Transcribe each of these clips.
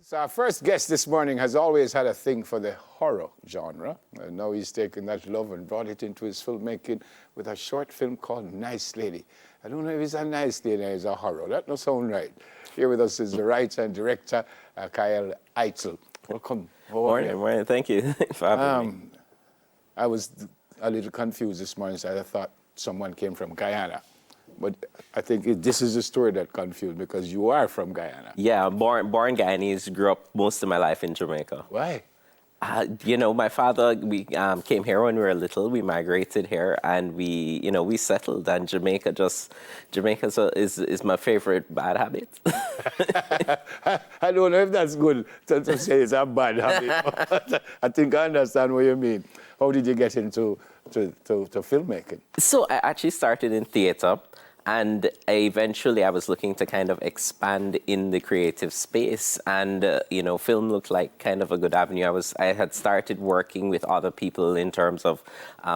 So our first guest this morning has always had a thing for the horror genre. And now he's taken that love and brought it into his filmmaking with a short film called Nice Lady. I don't know if it's a nice lady or it's a horror. That doesn't sound right. Here with us is the writer and director, Kaiel Eytle. Welcome. Morning. Thank you for having me. I was a little confused this morning, so I thought someone came from Guyana. But I think this is the story that confused because you are from Guyana. Yeah, born Guyanese, grew up most of my life in Jamaica. Why? My father, we came here when we were little. We migrated here and we settled. And Jamaica is my favorite bad habit. I don't know if that's good to say it's a bad habit. I think I understand what you mean. How did you get into to filmmaking? So I actually started in theater. And eventually I was looking to kind of expand in the creative space. And, film looked like kind of a good avenue. I had started working with other people in terms of,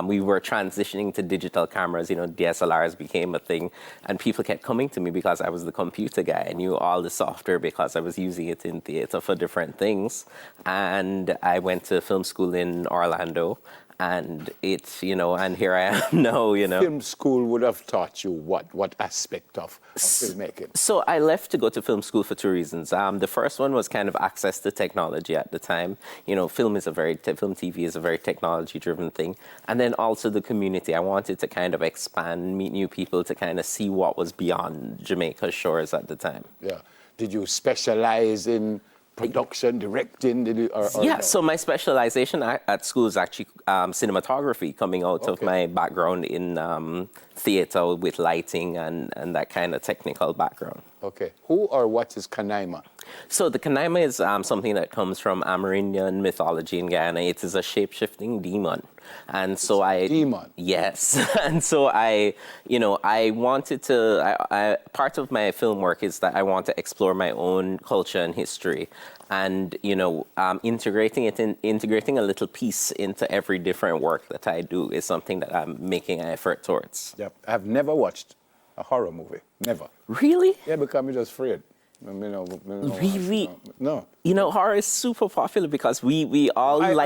we were transitioning to digital cameras, DSLRs became a thing. And people kept coming to me because I was the computer guy. I knew all the software because I was using it in theater for different things. And I went to film school in Orlando. And and here I am now, Film school would have taught you what aspect of filmmaking? So I left to go to film school for two reasons. The first one was kind of access to technology at the time. Film TV is a very technology-driven thing. And then also the community. I wanted to kind of expand, meet new people, to kind of see what was beyond Jamaica's shores at the time. Yeah. Did you specialize in production, directing? No? So my specialization at school is actually cinematography, coming out of my background in theater with lighting and that kind of technical background. Okay. Who or what is Kanaima? So the Kanaima is something that comes from Amerindian mythology in Guyana. It is a shape-shifting demon. And so demon? Yes. And so I wanted to, part of my film work is that I want to explore my own culture and history. And, integrating a little piece into every different work that I do is something that I'm making an effort towards. Yep. I've never watched a horror movie. Never. Really? Yeah, because I'm just afraid. Really? No. Horror is super popular because we all don't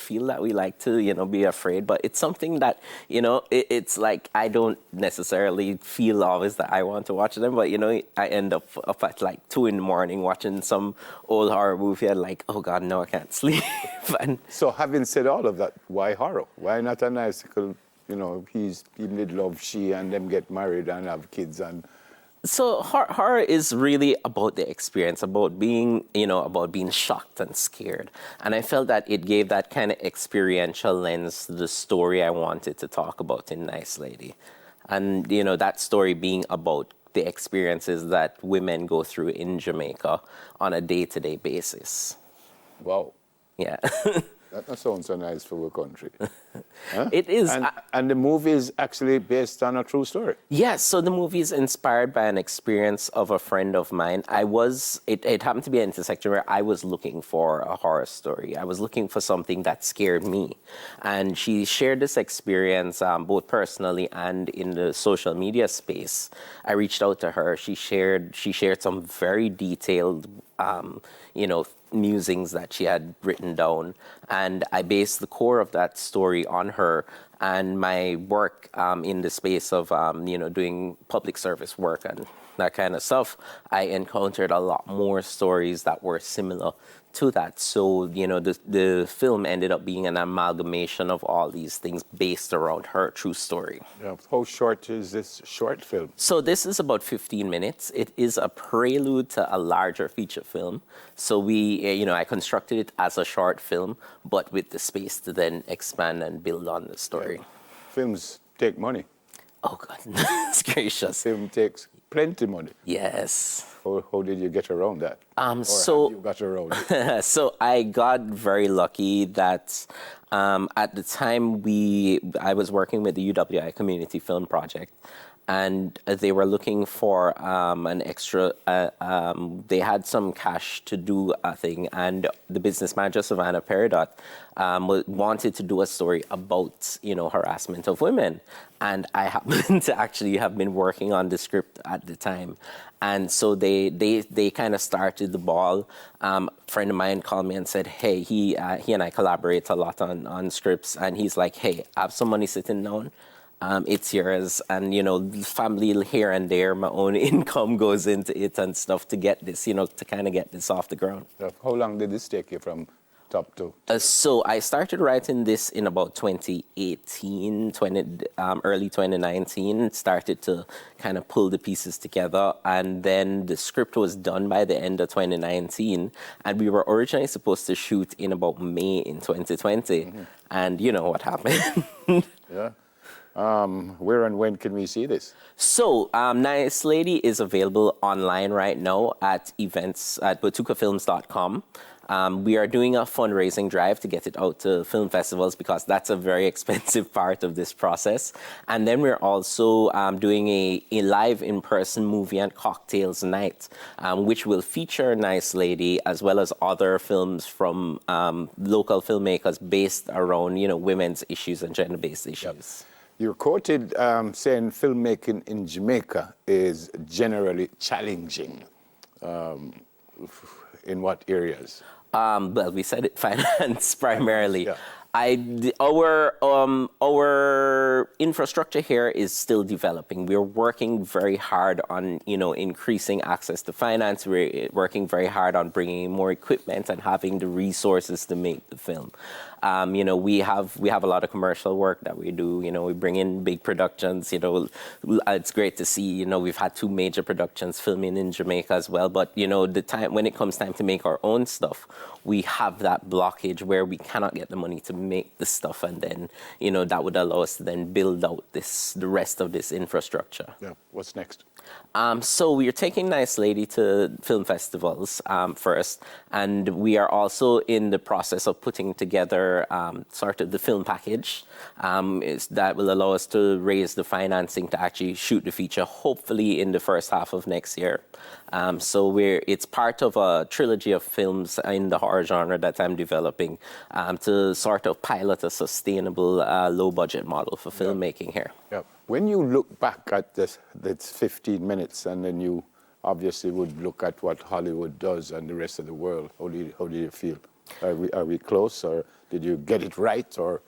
feel that we like to, be afraid, but it's something that, it's like I don't necessarily feel always that I want to watch them, but, I end up at like 2 a.m. watching some old horror movie and like, oh God, no, I can't sleep. So having said all of that, why horror? Why not a nice, he did love she and them get married and have kids and... So horror is really about the experience, about being shocked and scared. And I felt that it gave that kind of experiential lens to the story I wanted to talk about in Nice Lady. And, that story being about the experiences that women go through in Jamaica on a day-to-day basis. Wow. Yeah. That sounds so nice for our country. Huh? It is. And the movie is actually based on a true story. Yes, so the movie is inspired by an experience of a friend of mine. It happened to be an intersection where I was looking for a horror story. I was looking for something that scared me. And she shared this experience both personally and in the social media space. I reached out to her. She shared some very detailed, musings that she had written down, and I based the core of that story on her and my work in the space of doing public service work and that kind of stuff. I encountered a lot more stories that were similar to that. So, the film ended up being an amalgamation of all these things based around her true story. Yeah. How short is this short film? So this is about 15 minutes. It is a prelude to a larger feature film. So I constructed it as a short film, but with the space to then expand and build on the story. Yeah. Films take money. Oh, God, it's gracious. Film takes plenty money. Yes. How did you get around that? Or So have you got around it? so I got very lucky that at the time I was working with the UWI Community Film Project, and they were looking for an extra. They had some cash to do a thing, and the business manager Savannah Peridot wanted to do a story about harassment of women, and I happened to actually have been working on the script at the time. And so they kind of started the ball. A friend of mine called me and said, hey, he and I collaborate a lot on scripts. And he's like, hey, I have some money sitting down. It's yours. And, family here and there, my own income goes into it and stuff to get this, to kind of get this off the ground. How long did this take you from top to? So I started writing this in about 2018, early 2019, started to kind of pull the pieces together. And then the script was done by the end of 2019. And we were originally supposed to shoot in about May in 2020. Mm-hmm. And you know what happened. Yeah. Where and when can we see this? So, Nice Lady is available online right now at events at batukafilms.com. We are doing a fundraising drive to get it out to film festivals because that's a very expensive part of this process. And then we're also doing a live in-person movie and cocktails night, which will feature Nice Lady as well as other films from local filmmakers based around, women's issues and gender-based issues. Yep. You're quoted saying filmmaking in Jamaica is generally challenging. In what areas? Well, we said it, finance primarily. Yeah. Our infrastructure here is still developing. We're working very hard on, increasing access to finance. We're working very hard on bringing more equipment and having the resources to make the film. We have a lot of commercial work that we do. We bring in big productions. It's great to see. We've had 2 major productions filming in Jamaica as well. But when it comes time to make our own stuff, we have that blockage where we cannot get the money to make the stuff, and then that would allow us to then build out the rest of this infrastructure. Yeah. What's next? So we are taking Nice Lady to film festivals first, and we are also in the process of putting together sort of the film package that will allow us to raise the financing to actually shoot the feature, hopefully in the first half of next year. So it's part of a trilogy of films in the horror genre that I'm developing to sort of pilot a sustainable low-budget model for filmmaking here. Yeah. When you look back at this 15 minutes, and then you obviously would look at what Hollywood does and the rest of the world, how do you feel? Are we close, or did you get it right, or?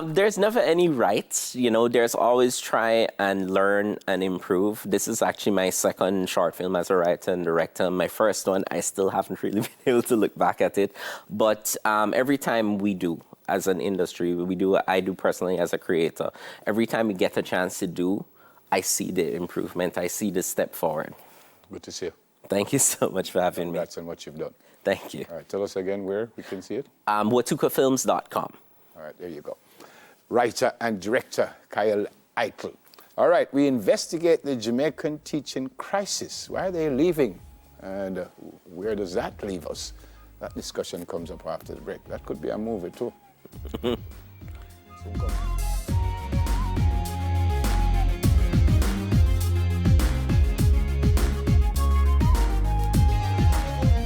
There's never any right. There's always try and learn and improve. This is actually my second short film as a writer and director. My first one, I still haven't really been able to look back at it. But every time we do, as an industry, I do personally as a creator, every time we get a chance to do, I see the improvement. I see the step forward. Good to see you. Thank you so much for having me. Congrats on what you've done. Thank you. All right, tell us again where we can see it. watukafilms.com. All right, there you go. Writer and director Kaiel Eytle. All right, we investigate the Jamaican teaching crisis. Why are they leaving? And where does that leave us? That discussion comes up after the break. That could be a movie too.